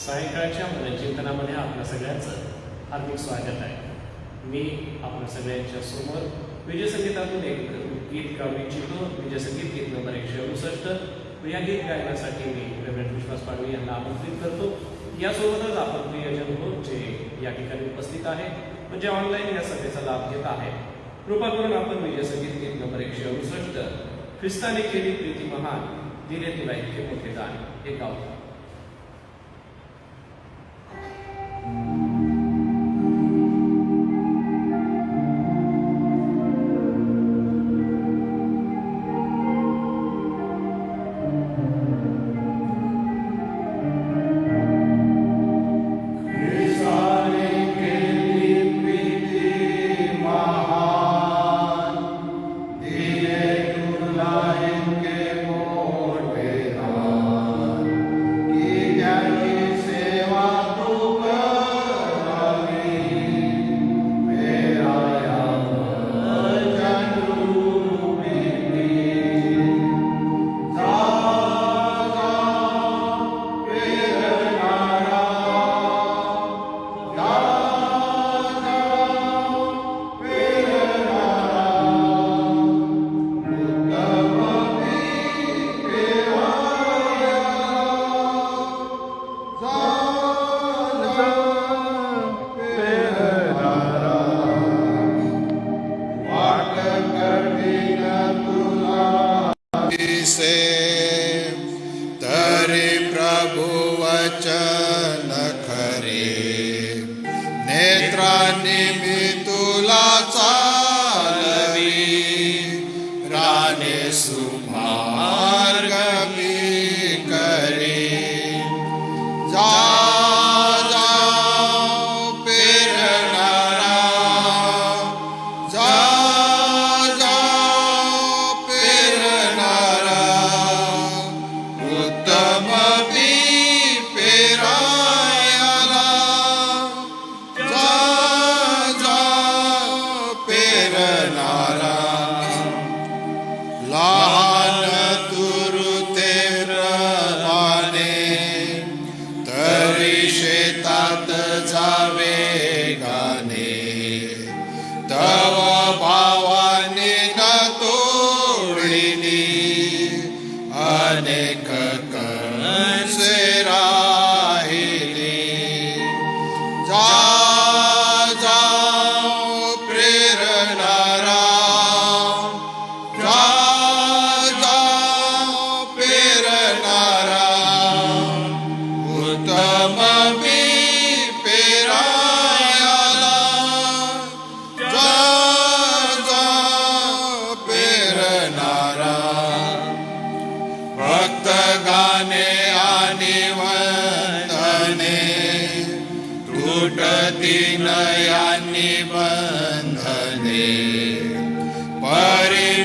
सायंकाळच्या मनचिंतनामध्ये आपल्या सगळ्यांचं हार्दिक स्वागत आहे. मी आपल्या सगळ्यांच्या समोर विजयसंगीतातून एक गीत गाऊ इच्छितो. विजयसंगीत गीत नंबर 168. या गीत गायनासाठी मी रेव्हरंड विश्वास पाडवी यांना आमंत्रित करतो. यासोबतच आपण प्रियजन हो जे या ठिकाणी उपस्थित आहे म्हणजे ऑनलाईन या सभेचा लाभ घेत आहे, कृपा करून आपण विजयसंगीत गीत नंबर 168 ख्रिस्ताने केली प्रीती महान, दिले तुला इतके मोठे दान हे गाऊ.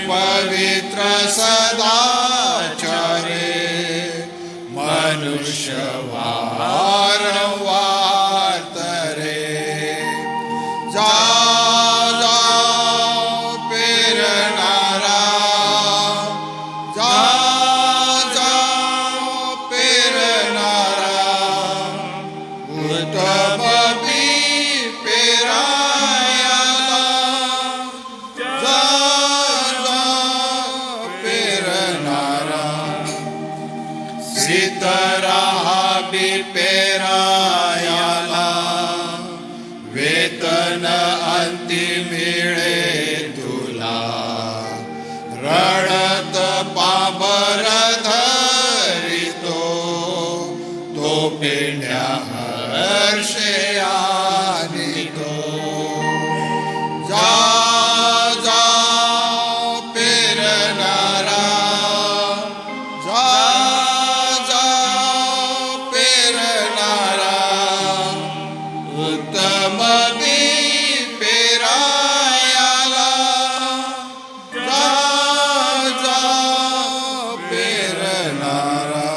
पवित्र सदाचारे मनुष्य वारंवार तरे. जा जा पेरणारा, जा जा पेरणारा, उत्तम बी पेरायाला. जा जा पेरणारा, सीतराहा बी पेरायाला. वेतन अंती मिळे तुला, रडत पाबर धरितो तो पेंढ्या हर्षे आणितो. जा जा पेरणारा, जा जा पेरणारा, उत्तम बी पेरायाला. जा जा पेरणारा.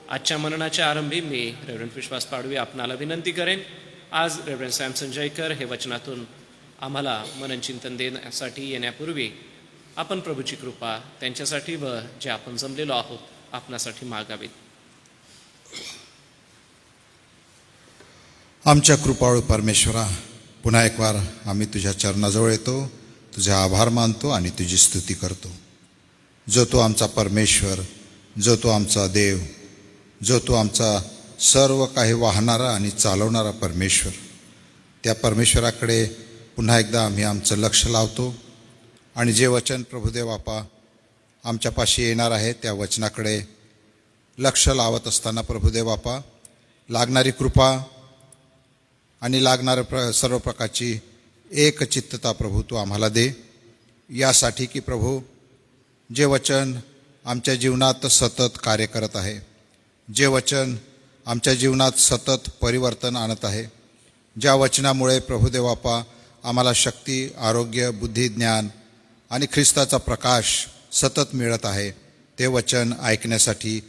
आजच्या मननाच्या आरंभी मी रेव्हरंड विश्वास पाडवी आपणाला विनंती करेन. आज रेव्हरंड सॅमसन जयकर हे वचनातून आम्हाला मननचिंतन देण्यासाठी येण्यापूर्वी आपण प्रभूची कृपा त्यांच्यासाठी व जे आपण जमलेलो आहोत आपणासाठी मागावीत. आमच्या कृपाळू परमेश्वरा, पुन्हा एक वार आम्ही तुझ्या चरणाजवळ येतो, तुझे आभार मानतो आणि तुझी स्तुती करतो. जो तो आमचा परमेश्वर, जो तो आमचा देव, जो तो आमचा सर्व काही वाहणारा आणि चालवणारा परमेश्वर, त्या परमेश्वराकडे पुन्हा एकदा आम्ही आमचं लक्ष लावतो. आणि जे वचन प्रभुदेव बापा आमच्यापाशी येणार आहे त्या वचनाकडे लक्ष लावत असताना प्रभुदेव बापा लागणारी कृपा आणि लागणाऱ्या सर्व प्रकारची एकचित्तता प्रभू तू आम्हाला दे, यासाठी की प्रभू जे वचन आमच्या जीवनात सतत कार्य करत आहे, जे वचन आमच्या जीवनात सतत परिवर्तन आणत आहे, ज्या वचनामुळे प्रभुदेव बापा आम्हाला शक्ती, आरोग्य, बुद्धी, ज्ञान आणि ख्रिस्ताचा प्रकाश सतत मिळत आहे, ते वचन ऐकण्यासाठी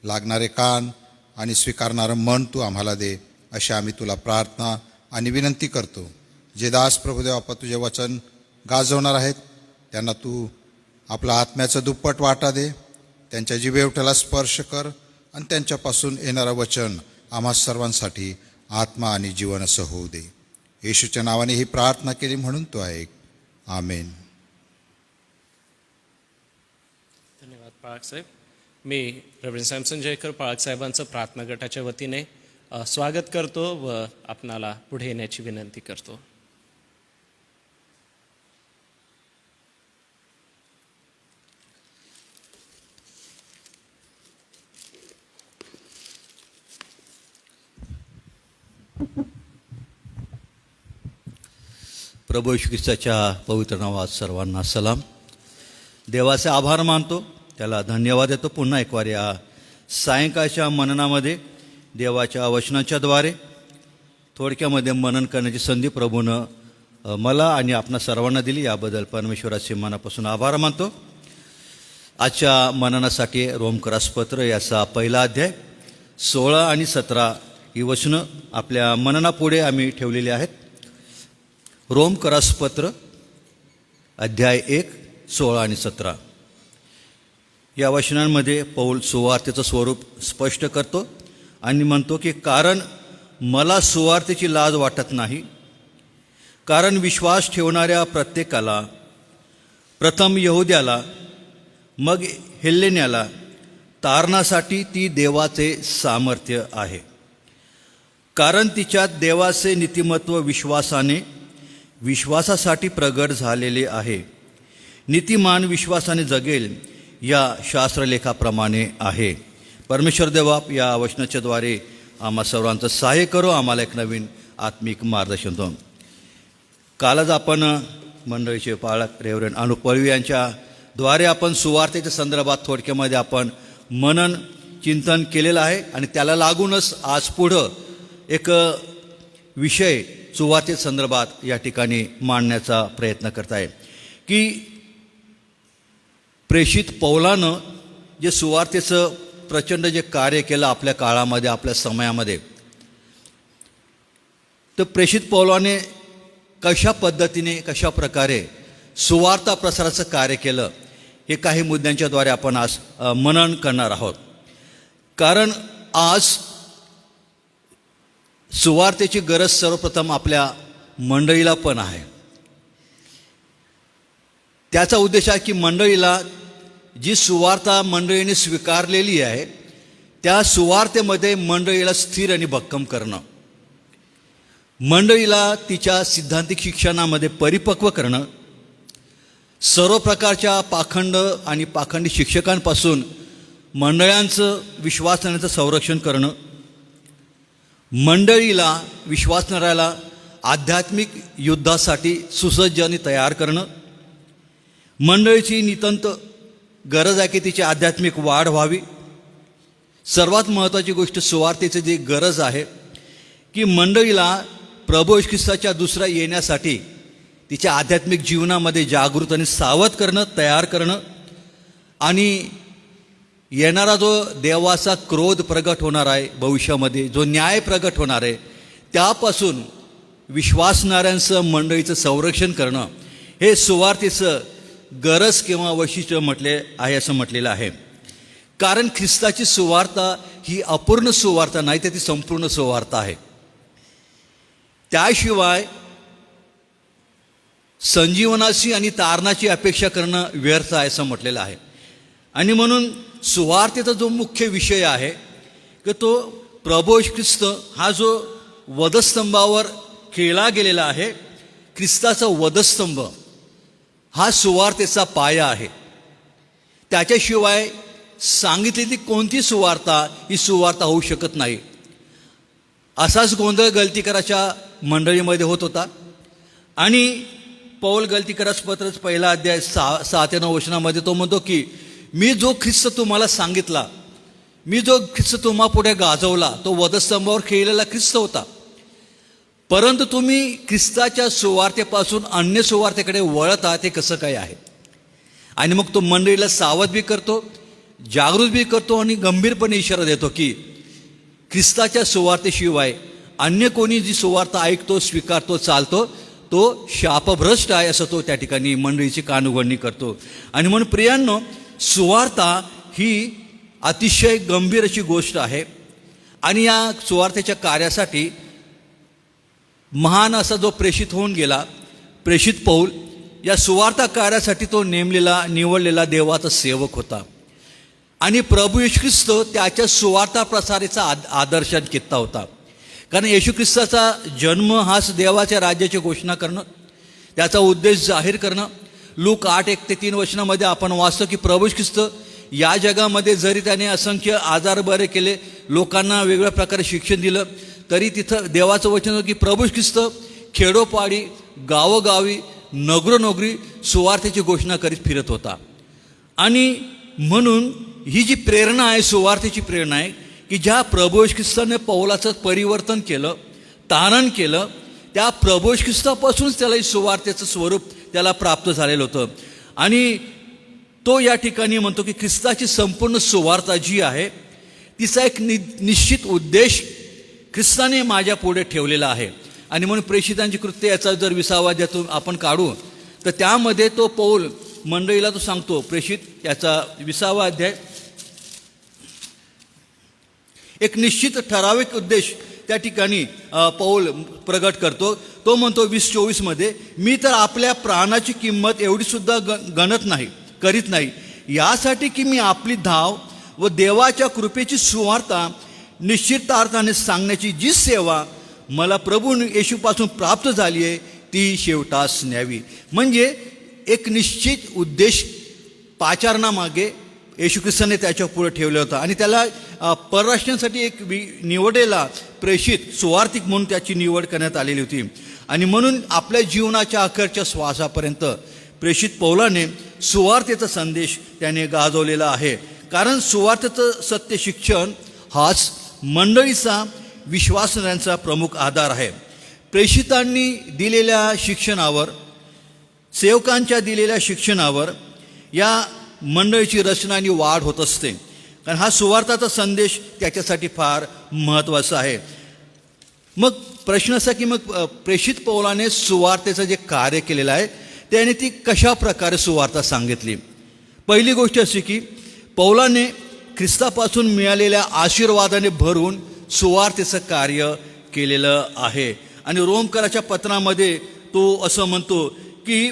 लागणारे कान आणि स्वीकारणारं मन तू आम्हाला दे, अशी आम्ही तुला प्रार्थना आणि विनंती करतो. जे दास प्रभुदेव बापा तुझे वचन गाजवणार आहेत त्यांना तू आपला आत्म्याचं दुप्पट वाटा दे, त्यांच्या जिभेवट्याला स्पर्श कर आणि त्यांच्यापासून येणारं वचन आम्हा सर्वांसाठी आत्मा आणि जीवन असं होऊ दे. येशूच्या नावाने ही प्रार्थना केली म्हणून तो ऐक. आमेन. धन्यवाद पाळक साहेब. मी रेव्हरंड सॅमसन जयकर पाळक साहेबांचं प्रार्थना गटाच्या वतीने स्वागत करतो व आपणाला पुढे येण्याची विनंती करतो. प्रभू येशू ख्रिस्ताच्या पवित्र नावात सर्वांना सलाम. देवाचे आभार मानतो, त्याला धन्यवाद देतो. पुन्हा एक वार या सायंकाळच्या मननामध्ये देवाच्या वचनाच्याद्वारे थोडक्यामध्ये मनन करण्याची संधी प्रभूनं मला आणि आपणा सर्वांना दिली, याबद्दल परमेश्वराचे मनापासून आभार मानतो. आजच्या मननासाठी रोमकरासपत्र याचा पहिला अध्याय 16 आणि 17 ही वचनं आपल्या मननापुढे आम्ही ठेवलेली आहेत. रोमकरासपत्र अध्याय 1 16 आणि 17 या वचनांमध्ये पौल सुवार्तेचं स्वरूप स्पष्ट करतो आणि म्हणतो की कारण मला सुवार्तेची लाज वाटत नाही, कारण विश्वास ठेवणाऱ्या प्रत्येकाला, प्रथम यहुद्याला मग हेल्लेन्याला तारणासाठी ती देवाचे सामर्थ्य आहे. कारण तिच्यात देवाचे नीतिमत्व विश्वासासाठी प्रगट झालेले आहे. नीतिमान विश्वासाने जगेल या शास्त्रलेखाप्रमाणे आहे. परमेश्वर देवा या वचनाच्याद्वारे आम्हा सर्वांचं सहाय्य करो, आम्हाला एक नवीन आत्मिक मार्गदर्शन दो. कालच आपण मंडळीचे पाळक रेव्हरंड अनुप पळवी यांच्याद्वारे आपण सुवार्तेच्या संदर्भात थोडक्यामध्ये आपण मनन चिंतन केलेलं आहे आणि त्याला लागूनच आज पुढं एक विषय सुवार्ते संदर्भात या ठिकाणी मांडण्याचा प्रयत्न करत आहे की प्रेषित पौलानं जे सुवार्तेचं प्रचंड जे कार्य केलं आपल्या काळामध्ये, आपल्या समयामध्ये, तर प्रेषित पौलाने कशा पद्धतीने, कशा प्रकारे सुवार्ता प्रसाराचं कार्य केलं, हे काही मुद्द्यांच्याद्वारे आपण आज मनन करणार आहोत. कारण आज सुवार्तेची गरज सर्वप्रथम आपल्या मंडळीला पण आहे. त्याचा उद्देश आहे की मंडळीला जी सुवार्ता मंडळीने स्वीकारलेली आहे त्या सुवार्तेमध्ये मंडळीला स्थिर आणि भक्कम करणं, मंडळीला तिच्या सिद्धांतिक शिक्षणामध्ये परिपक्व करणं, सर्व प्रकारच्या पाखंड आणि पाखंडी शिक्षकांपासून मंडळांचं विश्वासनाचं संरक्षण करणं, मंडळीला विश्वासणाऱ्याला आध्यात्मिक युद्धासाठी सुसज्ज आणि तयार करणं, मंडळीची नितांत गरज आहे की तिची आध्यात्मिक वाढ व्हावी. सर्वात महत्त्वाची गोष्ट सुवार्तेची जी गरज आहे की मंडळीला प्रभू येशू ख्रिस्ताच्या दुसऱ्या येण्यासाठी तिच्या आध्यात्मिक जीवनामध्ये जागृत आणि सावध करणं, तयार करणं आणि येणारा जो देवाचा क्रोध प्रगट होणार आहे भविष्यामध्ये, जो न्याय प्रगट होणार आहे, त्यापासून विश्वासणाऱ्यांचं मंडळीचं संरक्षण करणं, हे सुवार्तेचं गरज किंवा वैशिष्ट्य म्हटले आहे असं म्हटलेलं आहे. कारण ख्रिस्ताची सुवार्ता ही अपूर्ण सुवार्ता नाही, तर ती संपूर्ण सुवार्ता आहे. त्याशिवाय संजीवनाची आणि तारणाची अपेक्षा करणं व्यर्थ आहे असं म्हटलेलं आहे. आणि म्हणून सुवार्तेचा जो मुख्य विषय आहे की तो प्रभू येशू ख्रिस्त हा जो वधस्तंभावर केला गेलेला आहे, ख्रिस्ताचा वधस्तंभ हा सुवार्तेचा पाया आहे. त्याच्याशिवाय सांगितलेली कोणती सुवार्ता ही सुवार्ता होऊ शकत नाही. असाच गोंधळ गलतीकराच्या मंडळीमध्ये होत होता. आणि पौल गलतीकरास पत्र 1 अध्याय 6 ते 9 वचनामध्ये तो म्हणतो की मी जो ख्रिस्त तुम्हाला सांगितला, मी जो ख्रिस्त तुम्हा पुढे गाजवला, तो वधस्तंभावर खेळलेला ख्रिस्त होता. परंतु तुम्ही ख्रिस्ताच्या सुवार्तेपासून अन्य सुवार्तेकडे वळता, ते कसं काय आहे? आणि मग तो मंडळीला सावध बी करतो, जागृत बी करतो आणि गंभीरपणे इशारा देतो की ख्रिस्ताच्या सुवार्तेशिवाय अन्य कोणी जी सुवार्ता ऐकतो, स्वीकारतो, चालतो, तो शापभ्रष्ट आहे असं तो त्या ठिकाणी मंडळीची कानउघडणी करतो. आणि म्हणून प्रियांनो, सुवार्ता ही अतिशय गंभीर अशी गोष्ट आहे. आणि या सुवार्तेच्या कार्यासाठी महान असा जो प्रेषित होऊन गेला, प्रेषित पौल, या सुवार्ता कार्यासाठी तो निवडलेला देवाचा सेवक होता. आणि प्रभू येशू ख्रिस्त त्याच्या सुवार्ता प्रसाराचा आदर्श घेतला होता. कारण येशू ख्रिस्ताचा जन्म हाच देवाच्या राज्याची घोषणा करणं, त्याचा उद्देश जाहीर करणं. लूक 8:1-3 वचनामध्ये आपण वाचतो की प्रभू येशू ख्रिस्त या जगामध्ये जरी त्याने असंख्य आजार बरे केले, लोकांना वेगवेगळ्या प्रकारे शिक्षण दिलं, तरी तिथं देवाचं वचन होतं की प्रभू येशू ख्रिस्त खेडोपाडी, गावोगावी, नगरोनगरी सुवार्थेची घोषणा करीत फिरत होता. आणि म्हणून ही जी प्रेरणा आहे, सुवार्थेची प्रेरणा आहे की ज्या प्रभू येशू ख्रिस्ताने पौलाचं परिवर्तन केलं, तारण केलं, त्या प्रभू येशू ख्रिस्तापासूनच त्याला ही सुवार्तेचं स्वरूप त्याला प्राप्त झालेलं होतं. आणि तो या ठिकाणी म्हणतो की ख्रिस्ताची संपूर्ण सुवार्ता जी आहे तिचा एक निश्चित उद्देश ख्रिस्ताने माझ्या पुढे ठेवलेला आहे. आणि म्हणून प्रेषितांची कृत्य याचा जर 20 अध्यायातून आपण काढू तर त्यामध्ये तो पौल मंडळीला तो सांगतो, प्रेषित याचा 20 अध्याय, एक निश्चित ठराविक उद्देश त्या ठिकाणी पौल प्रगट करतो. तो म्हणतो 20:24 मी तर आपल्या प्राणाची किंमत एवढी सुद्धा करीत नाही, यासाठी की मी आपली धाव व देवाच्या कृपेची सुवार्ता निश्चितार्थाने सांगण्याची जी सेवा मला प्रभू येशूपासून प्राप्त झाली आहे ती शेवटास न्यावी. म्हणजे एक निश्चित उद्देश पाचारणामागे येशू ख्रिस्ताने त्याच्या पुढे ठेवला होता. आणि त्याला परराष्ट्रांसाठी एक निवडलेला प्रेषित सुवार्थिक म्हणून त्याची निवड करण्यात आलेली होती. आणि म्हणून आपल्या जीवनाच्या अखेरच्या श्वासापर्यंत प्रेषित पौलाने सुवार्तेचा संदेश त्याने गाजवलेला आहे. कारण सुवार्तेचं सत्य शिक्षण हाच मंडळीचा, विश्वासणाऱ्यांचा प्रमुख आधार आहे. प्रेषितांनी दिलेल्या शिक्षणावर, सेवकांच्या दिलेल्या शिक्षणावर या मंडळीची रचना आणि वाढ होत असते. कारण हा सुवार्ताचा संदेश त्याच्यासाठी फार महत्त्वाचा आहे. मग प्रश्न असा की मग प्रेषित पौलाने सुवार्तेचं जे कार्य केलेलं आहे त्याने ती कशा प्रकारे सुवार्ता सांगितली. पहिली गोष्ट अशी की पौलाने ख्रिस्तापासून मिळालेल्या आशीर्वादाने भरून सुवार्तेचं कार्य केलेलं आहे. आणि रोमकराच्या पत्रामध्ये तो असं म्हणतो की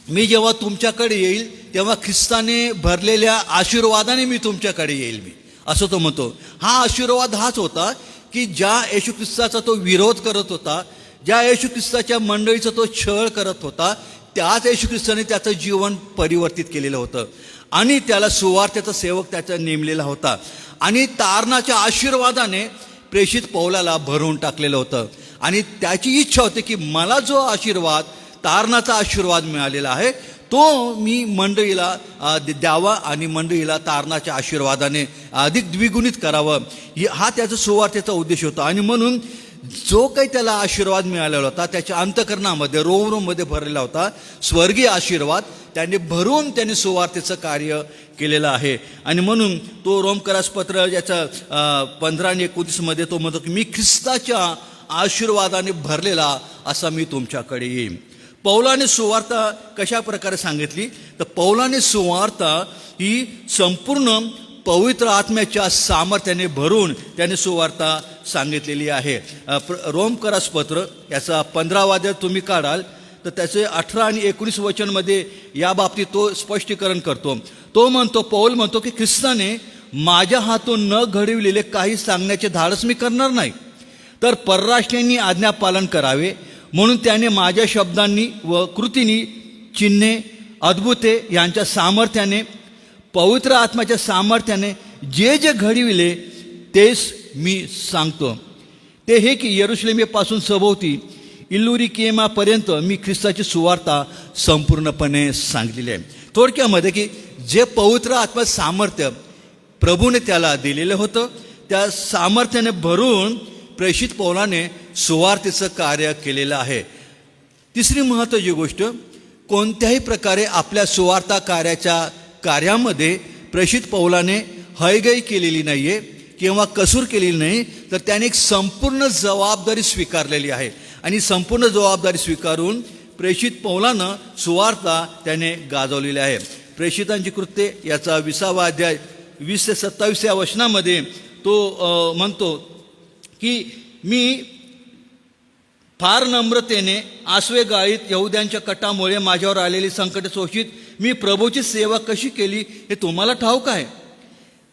मी जेव्हा तुमच्याकडे येईल तेव्हा ख्रिस्ताने भरलेल्या आशीर्वादाने मी तुमच्याकडे येईल, मी असं तो म्हणतो. हा आशीर्वाद हाच होता की ज्या येशू ख्रिस्ताचा तो विरोध करत होता, ज्या येशू ख्रिस्ताच्या मंडळीचा तो छळ करत होता, त्याच येशू ख्रिस्ताने त्याचं जीवन परिवर्तित केलेलं होतं. आणि त्याला सुवार्तेचा सेवक त्याचा नेमलेला होता. आणि तारणाच्या आशीर्वादाने प्रेषित पौलाला भरून टाकलेलं होतं. आणि त्याची इच्छा होती की मला जो आशीर्वाद, तारणाचा आशीर्वाद मिळालेला आहे तो मी मंडळीला द्यावा आणि मंडळीला तारणाच्या आशीर्वादाने अधिक द्विगुणित करावं, हा त्याचा सुवार्तेचा उद्देश होता. आणि म्हणून जो काही त्याला आशीर्वाद मिळालेला होता त्याच्या अंतःकरणामध्ये, रोममध्ये भरलेला होता स्वर्गीय आशीर्वाद, त्याने सुवार्तेचं कार्य केलेलं आहे. आणि म्हणून तो रोमकरास पत्र याचा 15 आणि 29 तो म्हणतो की मी ख्रिस्ताच्या आशीर्वादाने भरलेला असा मी तुमच्याकडे येईन. पौलाने सुवार्ता कशा प्रकारे सांगितली तर पौलाने सुवार्ता ही संपूर्ण पवित्र आत्म्याच्या सामर्थ्याने भरून त्याने सुवार्ता सांगितलेली आहे. रोमकरास पत्र याचा 15वा अध्याय तुम्ही काढाल तर त्याचे 18 आणि 19 वचनमध्ये या बाबतीत तो स्पष्टीकरण करतो. तो म्हणतो, पौल म्हणतो की ख्रिस्ताने माझ्या हातून न घडविलेले काही सांगण्याचे धाडस मी करणार नाही, तर परराष्ट्रीयांनी आज्ञापालन करावे म्हणून त्याने माझ्या शब्दांनी व कृतींनी, चिन्हे, अद्भुते यांच्या सामर्थ्याने, पवित्र आत्म्याच्या सामर्थ्याने जे जे घडविले तेच मी सांगतो. ते हे की यरुशलेमेपासून सभोवती इल्लुरिकेमापर्यंत मी ख्रिस्ताची सुवार्ता संपूर्णपणे सांगितलेली आहे. थोडक्यामध्ये की जे पवित्र आत्मा सामर्थ्य प्रभूने त्याला दिलेलं होतं, त्या सामर्थ्याने भरून प्रेषित पौलाने सुवार्तेचं कार्य केलेलं आहे. तिसरी महत्त्वाची गोष्ट, कोणत्याही प्रकारे आपल्या सुवार्ता कार्यामध्ये प्रेषित पौलाने हयगय केलेली नाही आहे किंवा कसूर केलेली नाही, तर त्याने एक संपूर्ण जबाबदारी स्वीकारलेली आहे. आणि संपूर्ण जबाबदारी स्वीकारून प्रेषित पौलानं सुवार्ता त्याने गाजवलेली आहे. प्रेषितांची कृत्ये याचा 20वा अध्याय 20 ते 27 या वचनामध्ये तो म्हणतो की मी फार नम्रतेने आसवे गाळीत यहुद्यांच्या कटामुळे माझ्यावर आलेली संकटे सोशीत मी प्रभूची सेवा कशी केली हे तुम्हाला ठाऊक आहे.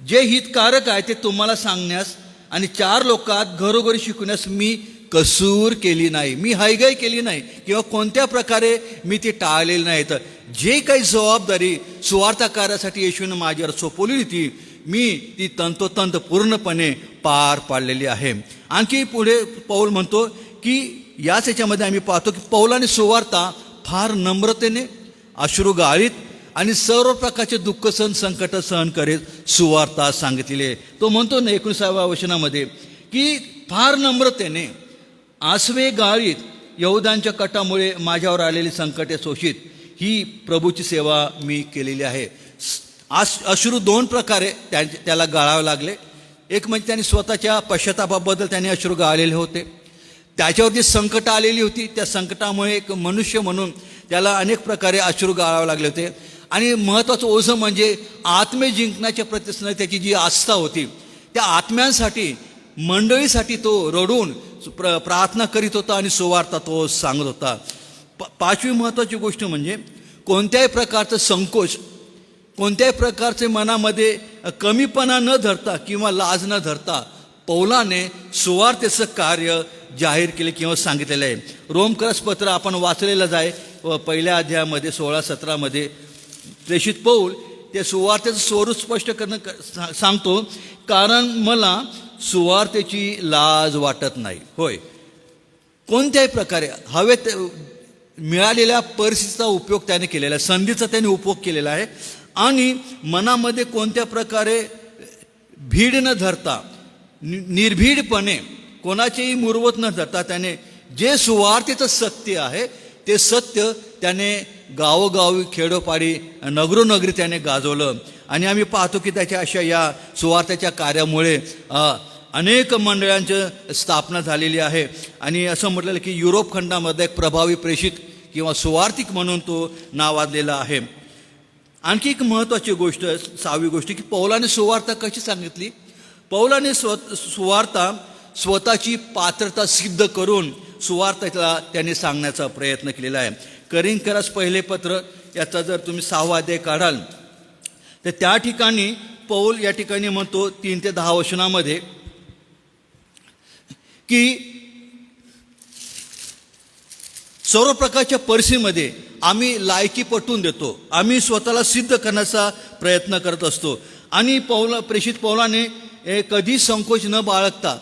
जे हितकारक आहे ते तुम्हाला सांगण्यास आणि 4 लोकात घरोघरी शिकवण्यास मी कसूर केली नाही, मी हयगय केली नाही किंवा कोणत्या प्रकारे मी ती टाळलेली नाही. तर जे काही जबाबदारी सुवार्ता कार्यासाठी येशूने माझ्यावर सोपवली होती मी ती तंतोतंत पूर्णपणे पार पाडलेली आहे. आणखी पुढे पौल म्हणतो की याच याच्यामध्ये आम्ही पाहतो की पौलाने सुवार्ता फार नम्रतेने, अश्रू गाळीत आणि सर्व प्रकारचे दुःख संकट सहन करीत सुवार्ता सांगितलेली आहे. तो म्हणतो ना 19व्या वचनामध्ये की फार नम्रतेने आसवे गाळीत यहुदांच्या कटामुळे माझ्यावर आलेली संकटे सोशीत ही प्रभूची सेवा मी केलेली आहे. अश्रू 2 प्रकारे त्याला गाळावे लागले. एक म्हणजे त्यांनी स्वतःच्या पश्चातापाबद्दल त्यांनी अश्रू गाळलेले होते. त्याच्यावरती संकट आलेली होती, त्या संकटामुळे एक मनुष्य म्हणून त्याला अनेक प्रकारे अश्रू गाळावे लागले होते. आणि महत्त्वाचं ओझं म्हणजे आत्मे जिंकण्याच्या प्रयत्नात त्याची जी आस्था होती, त्या आत्म्यांसाठी, मंडळीसाठी तो रडून प्रार्थना करीत होता आणि सुवार्ता तो सांगत होता. 5वी महत्त्वाची गोष्ट म्हणजे कोणत्याही प्रकारचं संकोच, कोणत्याही प्रकारचे मनामध्ये कमीपणा न धरता किंवा लाज न धरता पौलाने सुवार्तेचं कार्य जाहीर केले किंवा सांगितलेलं आहे. रोमकरास पत्र आपण वाचलेलंच आहे. पहिल्या अध्यायामध्ये 16-17 प्रेषित पौल त्या सुवार्तेचं स्वरूप स्पष्ट करणं सांगतो, कारण मला सुवार्तेची लाज वाटत नाही. होय, कोणत्याही प्रकारे हवेत मिळालेल्या परिस्थितीचा उपयोग त्याने केलेला आहे, संधीचा त्याने उपयोग केलेला आहे. आणि मनामध्ये कोणत्या प्रकारे भीड न धरता, निर्भीडपणे कोणाचेही मुरवत न धरता त्याने जे सुवार्तेचं सत्य आहे ते सत्य त्याने गावोगावी, खेडोपाडी, नगरोनगरी त्याने गाजवलं. आणि आम्ही पाहतो की त्याच्या अशा या सुवार्तेच्या कार्यामुळे अनेक मंडळांची स्थापना झालेली आहे. आणि असं म्हटलेलं की युरोप खंडामध्ये एक प्रभावी प्रेषित किंवा सुवार्तिक म्हणून तो नावाजलेला आहे. आणखी एक महत्त्वाची गोष्ट, 6वी गोष्ट, की पौलाने सुवार्ता कशी सांगितली. पौलाने सुवार्ता स्वतःची पात्रता सिद्ध करून सुवार्तेला त्याने सांगण्याचा प्रयत्न केलेला आहे. करिंथकरास पहिले पत्र याचा जर तुम्ही 6वा अध्याय काढाल तर त्या ठिकाणी पौल या ठिकाणी म्हणतो 3 ते 10 वचनामध्ये की सर्व प्रकारच्या परिस्थितीमध्ये आम्ही लायकी पटवून देतो, आम्ही स्वतःला सिद्ध करण्याचा प्रयत्न करत असतो. आणि प्रेषित पौलाने कधी संकोच न बाळगता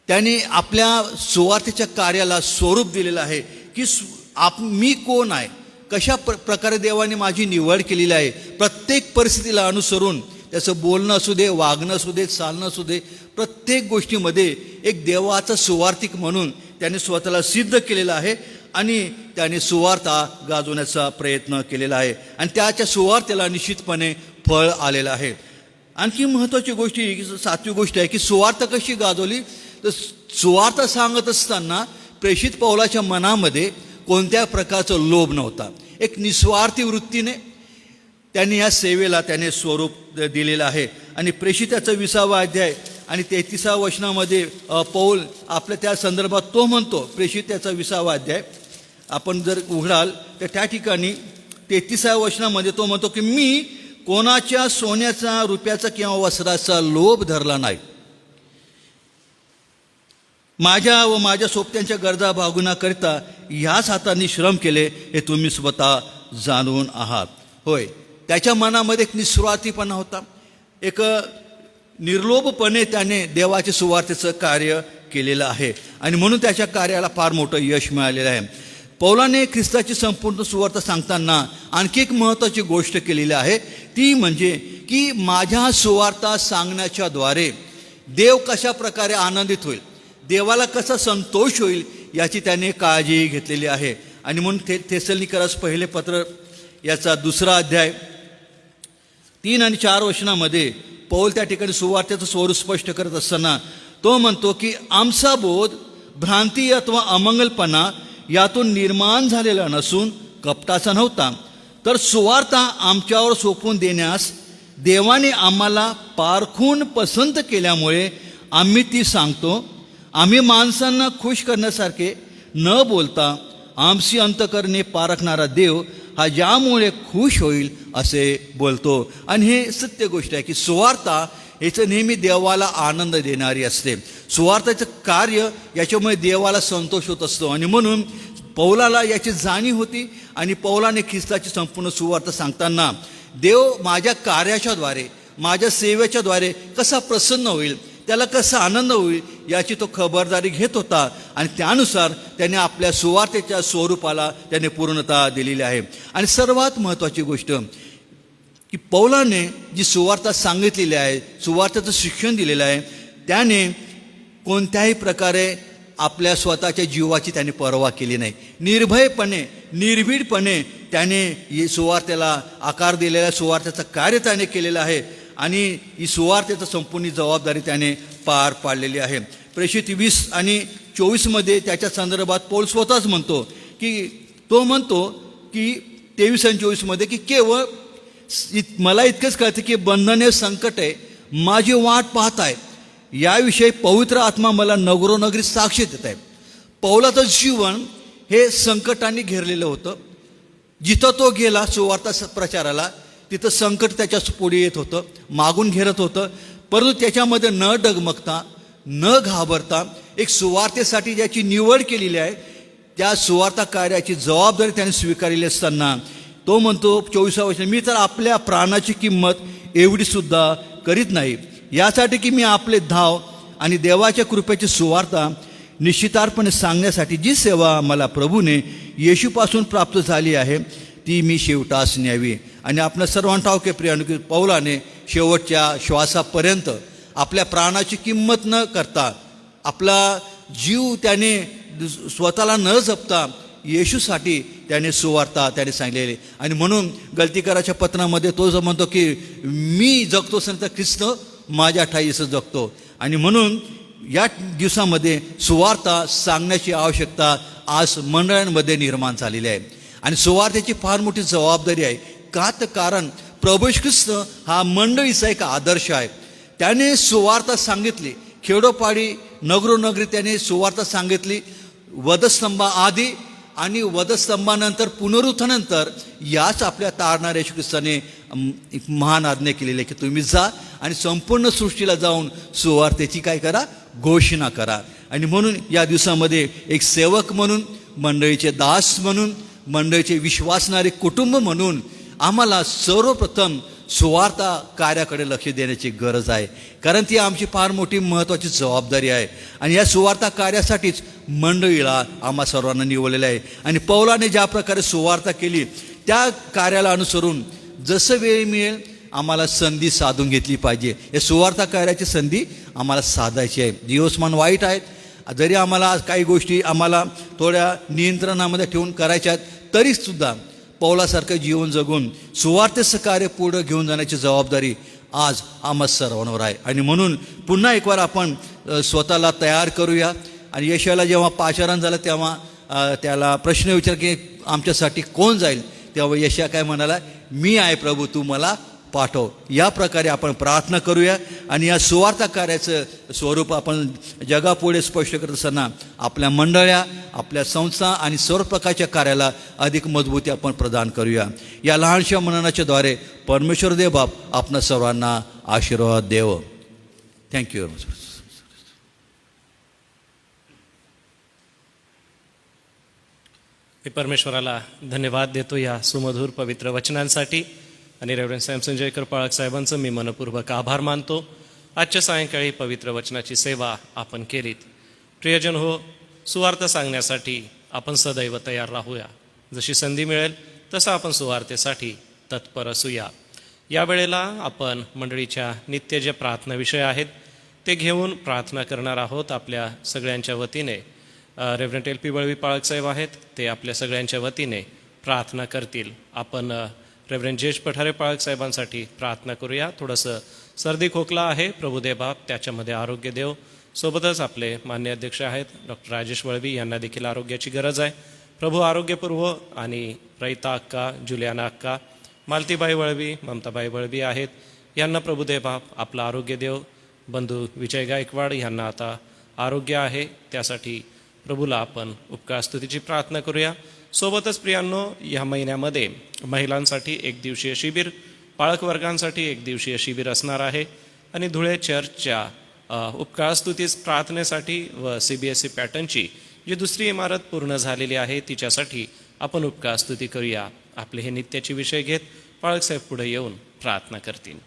त्याने आपल्या सुवार्तेच्या कार्याला स्वरूप दिलेलं आहे की मी कोण आहे, कशा प्रकारे देवाने माझी निवड केलेली आहे. प्रत्येक परिस्थितीला अनुसरून त्याचं बोलणं असू दे, वागणं असू दे, चालणं असू दे, प्रत्येक गोष्टीमध्ये एक देवाचा सुवार्तिक म्हणून त्याने स्वतःला सिद्ध केलेलं आहे. आणि त्याने सुवार्ता गाजवण्याचा प्रयत्न केलेला आहे. आणि त्याच्या सुवार्तेला निश्चितपणे फळ आलेलं आहे. आणखी महत्त्वाची गोष्ट, 7वी गोष्ट आहे की सुवार्ता कशी गाजवली. तर सुवार्ता सांगत असताना प्रेषित पौलाच्या मनामध्ये कोणत्या प्रकारचं लोभ नव्हता. एक निस्वार्थी वृत्तीने त्यांनी या सेवेला त्याने स्वरूप दिलेलं आहे. आणि प्रेषिताचं 20वा अध्याय आणि 33व्या वचनामध्ये पौल आपल्या त्या संदर्भात तो म्हणतो, प्रेषित त्याचा 20वा अध्याय आपण जर उघडाल तर त्या ठिकाणी 33व्या वचनामध्ये तो म्हणतो की मी कोणाच्या सोन्याचा, रुपयाचा किंवा वस्त्राचा लोभ धरला नाही. माझ्या व माझ्या सोबत्यांच्या गरजा भागवण्याकरिता ह्याच हातांनी श्रम केले, हे तुम्ही स्वतः जाणून आहात. होय, त्याच्या मनामध्ये एक निस्वार्थीपणा होता, एक निर्लोभपणे त्याने देवाचे सुवार्थेचं कार्य केलेलं आहे आणि म्हणून त्याच्या कार्याला फार मोठं यश मिळालेलं आहे. पौलाने ख्रिस्ताची संपूर्ण सुवार्थ सांगताना आणखी एक महत्त्वाची गोष्ट केलेली आहे, ती म्हणजे की माझ्या सुवार्था सांगण्याच्याद्वारे देव कशा प्रकारे आनंदित होईल, देवाला कसा संतोष होईल याची त्याने काळजी घेतलेली आहे. आणि म्हणून थेसलोनिकरास पहिले पत्र याचा 2रा अध्याय 3 आणि 4 वचनामध्ये पौल त्या ठिकाणी सुवार्थेचं स्वरूप स्पष्ट करत असताना तो म्हणतो की आमचा बोध भ्रांती अथवा अमंगलपणा यातून निर्माण झालेला नसून कपटाचा नव्हता, तर सुवार्ता आमच्यावर सोपवून देण्यास देवाने आम्हाला पारखून पसंत केल्यामुळे आम्ही ती सांगतो. आम्ही माणसांना खुश करण्यासारखे न बोलता आमची अंतकरणे पारखणारा देव हा ज्यामुळे खुश होईल असे बोलतो. आणि हे सत्य गोष्ट आहे की सुवार्ता याचं नेहमी देवाला आनंद देणारी असते. सुवार्थाचं कार्य याच्यामुळे देवाला संतोष होत असतो आणि म्हणून पौलाला याची जाणीव होती आणि पौलाने ख्रिस्ताची संपूर्ण सुवार्थ सांगताना देव माझ्या कार्याच्याद्वारे, माझ्या सेवेच्याद्वारे कसा प्रसन्न होईल, त्याला कसा आनंद होईल याची तो खबरदारी घेत होता आणि त्यानुसार त्याने आपल्या सुवार्थेच्या स्वरूपाला त्याने पूर्णता दिलेली आहे. आणि सर्वात महत्त्वाची गोष्ट की पौलाने जी सुवार्थ सांगितलेली आहे, सुवार्थाचं शिक्षण दिलेलं आहे, त्याने कोणत्याही प्रकारे आपल्या स्वतःच्या जीवाची त्याने पर्वा केली नाही. निर्भयपणे, निर्भीडपणे त्याने सुवार्थेला आकार दिलेला, सुवार्थेचं कार्य त्याने केलेलं आहे आणि ही सुवार्थेची संपूर्ण जबाबदारी त्याने पार पाडलेली आहे. प्रेषित 20 आणि 24मध्ये त्याच्या संदर्भात पौल स्वतःच म्हणतो की तो म्हणतो की 23 आणि 24मध्ये की केवळ मला इतकंच कळतं की बंधने, संकटे माझी वाट पाहत आहे, याविषयी पवित्र आत्मा मला नगरोनगरी साक्षी देत आहे. पौलाचं जीवन हे संकटांनी घेरलेलं होतं. जिथं तो गेला सुवार्थ प्रचाराला तिथं संकट त्याच्या पुढे येत होतं, मागून घेरत होतं, परंतु त्याच्यामध्ये न डगमगता, न घाबरता एक सुवार्थेसाठी ज्याची निवड केलेली आहे त्या सुवार्थ कार्याची जबाबदारी त्याने स्वीकारलेली असताना तो म्हणतो 24व्या वचन, मी तर आपल्या प्राणाची किंमत एवढी सुद्धा करीत नाही, यासाठी की मी आपले धाव आणि देवाच्या कृपेची सुवार्ता निश्चितार्पणे सांगण्यासाठी जी सेवा मला प्रभूने येशूपासून प्राप्त झाली आहे ती मी शेवटास न्यावी. आणि आपल्या सर्वांना ठाऊक आहे प्रियानु, पौलाने शेवटच्या श्वासापर्यंत आपल्या प्राणाची किंमत न करता, आपला जीव त्याने स्वतःला न जपता येशूसाठी त्याने सुवार्ता त्याने सांगलेली. आणि म्हणून गलतीकाराच्या पत्रामध्ये तो जो म्हणतो की मी जगतो तर ख्रिस्त माझ्या ठाईस जगतो. आणि म्हणून या दिवसामध्ये सुवार्ता सांगण्याची आवश्यकता आज मंडळांमध्ये निर्माण झालेली आहे आणि सुवार्थेची फार मोठी जबाबदारी आहे. का तर कारण प्रभू ख्रिस्त हा मंडळीचा एक आदर्श आहे. त्याने सुवार्ता सांगितली, खेडोपाडी नगरोनगरी त्याने सुवार्ता सांगितली, वधस्तंभा आधी आणि वधस्तंभानंतर पुनरुत्थानानंतर याच आपल्या तारणाऱ्या येशू ख्रिस्ताने एक महान आज्ञा केलेली आहे की तुम्ही जा आणि संपूर्ण सृष्टीला जाऊन सुवार्थेची काय करा, घोषणा करा. आणि म्हणून या दिवसामध्ये एक सेवक म्हणून, मंडळीचे दास म्हणून, मंडळीचे विश्वासणारे कुटुंब म्हणून आम्हाला सर्वप्रथम सुवार्ता कार्याकडे लक्ष देण्याची गरज आहे, कारण ती आमची फार मोठी महत्त्वाची जबाबदारी आहे. आणि या सुवार्ता कार्यासाठीच मंडळीला आम्हा सर्वांना निवडलेलं आहे. आणि पौलाने ज्या प्रकारे सुवार्ता केली त्या कार्याला अनुसरून जसं वेळ मिळेल आम्हाला संधी साधून घेतली पाहिजे. या सुवार्ता कार्याची संधी आम्हाला साधायची आहे. दिवसमान वाईट आहेत, जरी आम्हाला काही गोष्टी आम्हाला थोड्या नियंत्रणामध्ये ठेवून करायच्या आहेत तरीसुद्धा पौलासारखं जीवन जगून सुवार्थेचं कार्य पुढं घेऊन जाण्याची जबाबदारी आज आम्हा सर्वांवर आहे. आणि म्हणून पुन्हा एक वार आपण स्वतःला तयार करूया. आणि यशाला जेव्हा पाचारण झालं तेव्हा त्याला प्रश्न विचार की आमच्यासाठी कोण जाईल, तेव्हा यशा काय म्हणाला, मी आहे प्रभू, तू मला पाठव. या प्रकारे आपण प्रार्थना करूया आणि या सुवार्ता कार्याचं स्वरूप आपण जगापुढे स्पष्ट करत असताना आपल्या मंडळ्या, आपल्या संस्था आणि सर्व प्रकारच्या कार्याला अधिक मजबूती आपण प्रदान करूया. या लहानशा मननाच्या द्वारे परमेश्वर देव बाप आपणा सर्वांना आशीर्वाद देव. Thank you very much. मी परमेश्वराला धन्यवाद देतो या सुमधुर पवित्र वचनांसाठी आणि रेव्हरंड सॅमसन जयकर पाळक साहेबांचं मी मनपूर्वक आभार मानतो. आजच्या सायंकाळी पवित्र वचनाची सेवा आपण केलीत. प्रियजन हो, सुवार्ता सांगण्यासाठी आपण सदैव तयार राहूया. जशी संधी मिळेल तसं आपण सुवार्तेसाठी तत्पर असूया. या वेळेला आपण मंडळीच्या नित्य जे प्रार्थना विषय आहेत ते घेऊन प्रार्थना करणार आहोत. आपल्या सगळ्यांच्या वतीने रेव्हरंड LP वळवी पाळक साहेब आहेत, ते आपल्या सगळ्यांच्या वतीने प्रार्थना करतील. आपण रेव्हरंड जेश पठारे पाळक साहेबांसाठी प्रार्थना करूया. थोडंसं सर्दी खोकला आहे, प्रभुदेव बाप त्याच्यामध्ये आरोग्य देव. सोबतच आपले मान्य अध्यक्ष आहेत डॉक्टर राजेश वळवी, यांना देखील आरोग्याची गरज आहे. प्रभू आरोग्यपूर्व आणि रयता अक्का, जुलियाना अक्का, मालतीबाई वळवी, ममताबाई वळवी आहेत, यांना प्रभुदेव बाप आपलं आरोग्य देव. बंधू विजय गायकवाड यांना आता आरोग्य आहे, त्यासाठी प्रभूला आपण उपकार स्तुतीची प्रार्थना करूया. सोबतच प्रियांनो, या महिन्यामध्ये महिलांसाठी 1 दिवसीय शिबिर, पाळक वर्गांसाठी 1 दिवसीय शिबिर असणार आहे आणि धुळे चर्चच्या उपकार स्तुती प्रार्थनेसाठी व CBSE पॅटर्नची जी दुसरी इमारत पूर्ण झालेली आहे तिच्यासाठी आपण उपकार स्तुती करूया. आपले हे नित्याचे विषय घेत पाळक साहेब पुढे येऊन प्रार्थना करतील.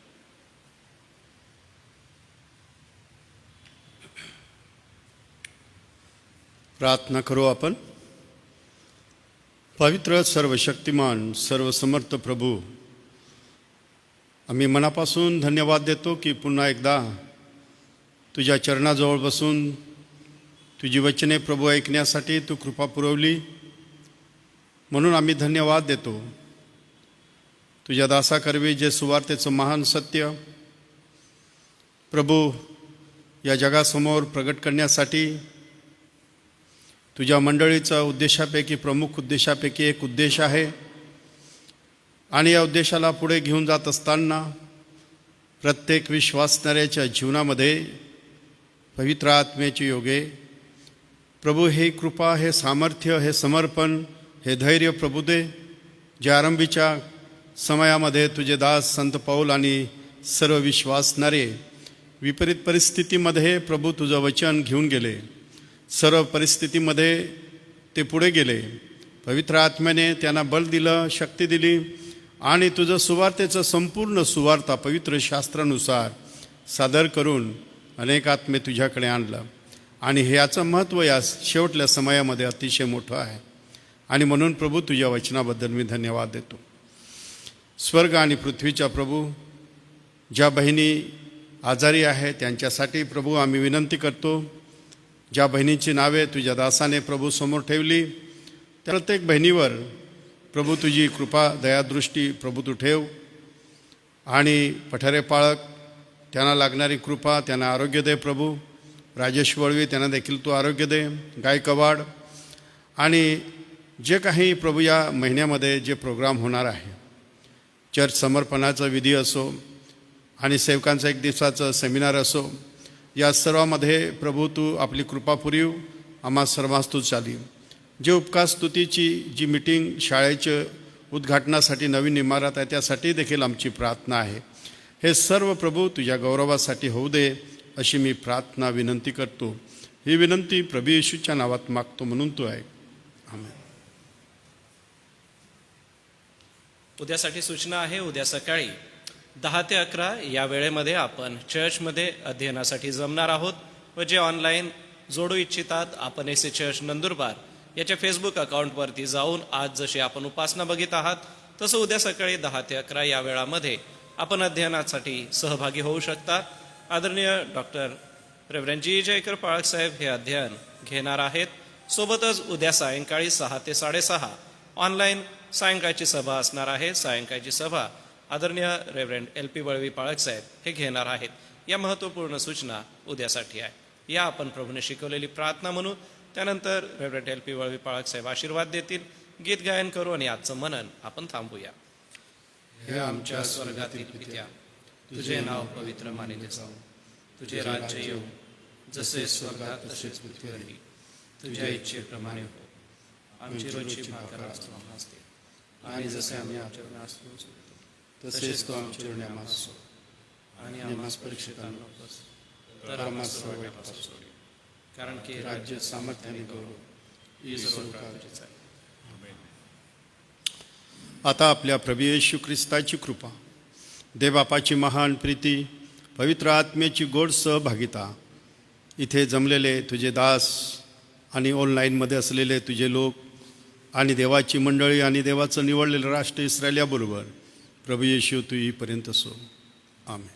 प्रार्थना करू आपण. पवित्र सर्वशक्तिमान सर्वसमर्थ प्रभू, आम्ही मनापासून धन्यवाद देतो की पुन्हा एकदा तुझ्या चरणाजवळ बसून तुझी वचने प्रभू ऐकण्यासाठी तू कृपा पुरवली, म्हणून आम्ही धन्यवाद देतो. तुझ्या दासाकरवी जे सुवार्तेचं महान सत्य प्रभू या जगासमोर प्रगट करण्यासाठी तुझ्या मंडळीचा उद्देशापैकी प्रमुख उद्देशापैकी एक उद्देश आहे आणि या उद्देशाला पुढे घेऊन जात असताना प्रत्येक विश्वासणाऱ्याच्या जीवनामध्ये पवित्र आत्म्याची योगे प्रभू हे कृपा, हे सामर्थ्य, हे समर्पण, हे धैर्य प्रभू दे. जे आरंभीच्या समयामध्ये तुझे दास संत पौल आणि सर्व विश्वासणारे विपरीत परिस्थितीमध्ये प्रभू तुझं वचन घेऊन गेले, सर्व परिस्थितीमध्ये ते पुढे गेले. पवित्र आत्म्याने त्यांना बल दिलं, शक्ती दिली आणि तुझं सुवार्तेचं संपूर्ण सुवार्ता पवित्र शास्त्रानुसार सादर करून अनेक आत्मे तुझ्याकडे आणलं. आणि हे याचं महत्त्व या शेवटल्या समयामध्ये अतिशय मोठं आहे आणि म्हणून प्रभू तुझ्या वचनाबद्दल मी धन्यवाद देतो. स्वर्ग आणि पृथ्वीच्या प्रभू, ज्या बहिणी आजारी आहे त्यांच्यासाठी प्रभू आम्ही विनंती करतो. ज्या बहिणींची नावे तुझ्या दासाने प्रभू समोर ठेवली त्या प्रत्येक बहिणीवर प्रभू तुझी कृपा दयादृष्टी प्रभू तू ठेव. आणि पठारे पाळक त्यांना लागणारी कृपा, त्यांना आरोग्य दे प्रभू. राजेश वळवी त्यांना देखील तू आरोग्य दे. गायकवाड आणि जे काही प्रभू या महिन्यामध्ये जे प्रोग्राम होणार आहे, चर्च समर्पणाचा विधी असो आणि सेवकांचा 1 दिवसाचं सेमिनार असो, या सर्वामध्ये प्रभू तू आपली कृपा पुरीव आम्हा सर्वांस तू चाली. जे उपकार स्तुतीची जी मीटिंग शाळेच्या उद्घाटनासाठी नवीन इमारत आहे त्यासाठी देखील आमची प्रार्थना आहे. हे सर्व प्रभू तुझ्या गौरवासाठी होऊ दे अशी मी प्रार्थना विनंती करतो. ही विनंती प्रभू येशूच्या नावात मागतो म्हणून तू आहे. आमेन. उद्यासाठी सूचना आहे. उद्या सकाळी 10 ते 11 या वेळेमध्ये आपण चर्चमध्ये अध्ययनासाठी जमणार आहोत व जे ऑनलाईन जोडू इच्छितात आपण एसे चर्च नंदुरबार याच्या फेसबुक अकाउंटवरती जाऊन आज जशी आपण उपासना बघित आहात तसं उद्या सकाळी 10 ते 11 या वेळामध्ये आपण अध्ययनासाठी सहभागी होऊ शकता. आदरणीय डॉक्टर रेव्हरंड जी जयकर पाळक साहेब हे अध्ययन घेणार आहेत. सोबतच उद्या सायंकाळी 6 ते 6:30 ऑनलाईन सायंकाळची सभा असणार आहे. सायंकाळची सभा आदरणीय रेव्हरंड LP वळवी पाळक साहेब हे घेणार आहेत. या महत्त्वपूर्ण सूचना उद्यासाठी आहे. या आपण प्रभूने शिकवलेली प्रार्थना म्हणू. त्यानंतर रेव्हरंड LP वळवी पाळक साहेब आशीर्वाद देतील. गीत गायन करू आणि आजचं मनन आपण थांबूया. हे आमच्या स्वर्गातील पित्या, तुझे नाव पवित्र मानले जाऊ, तुझे राज्य येऊ, जसे स्वर्गात तसेच पृथ्वीवरही. तुझ्या इच्छेप्रमाणे हो. आमची रोजची भाकर आज तू आम्हास दे, आणि जसे आम्ही आमच्या गुन्ह्यास सोडतो, तसेच तू आमच्या गुन्ह्यास सोड, आणि आम्हास परीक्षेत आणू नकोस, तर आम्हास सर्व वाईटापासून सोड. कारण की राज्य, सामर्थ्य आणि गौरव ही सर्व काळ तुझीच आहे. आता आपल्या प्रभू येशू ख्रिस्ताची कृपा, देवबापाची महान प्रीती, पवित्र आत्म्याची गोड सहभागिता, इथे जमलेले तुझे दास आणि ऑनलाईनमध्ये असलेले तुझे लोक आणि देवाची मंडळी आणि देवाचं निवडलेलं राष्ट्र इस्रायल याबरोबर प्रभू येशू तू येईपर्यंत so. Amen.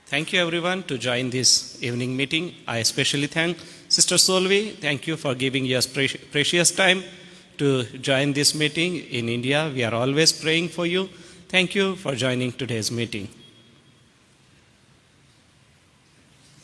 Thank you everyone to join this evening meeting. I especially thank Sister Solvi. Thank you for giving us precious time to join this meeting in India. We are always praying for you. Thank you for joining today's meeting.